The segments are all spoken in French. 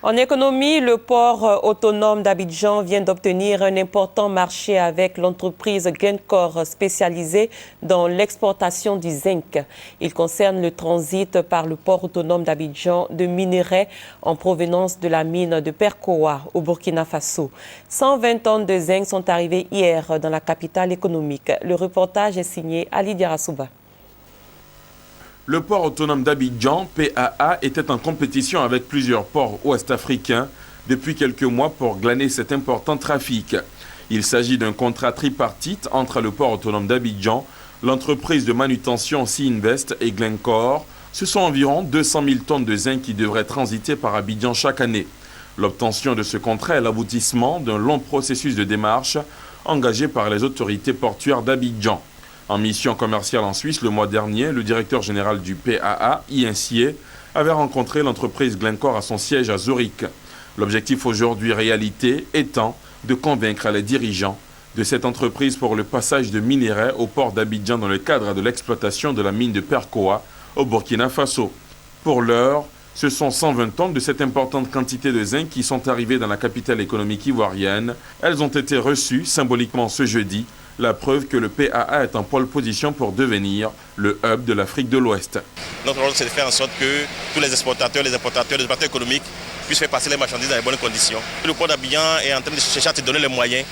En économie, le port autonome d'Abidjan vient d'obtenir un important marché avec l'entreprise Glencore spécialisée dans l'exportation du zinc. Il concerne le transit par le port autonome d'Abidjan de minerais en provenance de la mine de Perkoa au Burkina Faso. 120 tonnes de zinc sont arrivées hier dans la capitale économique. Le reportage est signé Ali Diarasouba. Le port autonome d'Abidjan, PAA, était en compétition avec plusieurs ports ouest-africains depuis quelques mois pour glaner cet important trafic. Il s'agit d'un contrat tripartite entre le port autonome d'Abidjan, l'entreprise de manutention Seainvest et Glencore. Ce sont environ 200 000 tonnes de zinc qui devraient transiter par Abidjan chaque année. L'obtention de ce contrat est l'aboutissement d'un long processus de démarche engagé par les autorités portuaires d'Abidjan. En mission commerciale en Suisse le mois dernier, le directeur général du PAA, Iensier, avait rencontré l'entreprise Glencore à son siège à Zurich. L'objectif aujourd'hui réalité étant de convaincre les dirigeants de cette entreprise pour le passage de minerais au port d'Abidjan dans le cadre de l'exploitation de la mine de Perkoa au Burkina Faso. Pour l'heure, ce sont 120 tonnes de cette importante quantité de zinc qui sont arrivées dans la capitale économique ivoirienne. Elles ont été reçues symboliquement ce jeudi. La preuve que le PAA est en pole position pour devenir le hub de l'Afrique de l'Ouest. Notre rôle, c'est de faire en sorte que tous les exportateurs, les importateurs, les opérateurs économiques puissent faire passer les marchandises dans les bonnes conditions. Le port d'Abidjan est en train de chercher à se donner les moyens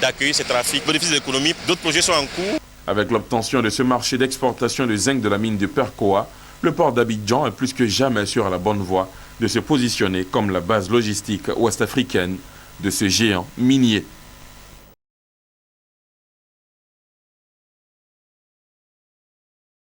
d'accueillir ce trafic, bénéfice de l'économie. D'autres projets sont en cours. Avec l'obtention de ce marché d'exportation de zinc de la mine de Perkoa, le port d'Abidjan est plus que jamais sur la bonne voie de se positionner comme la base logistique ouest-africaine de ce géant minier.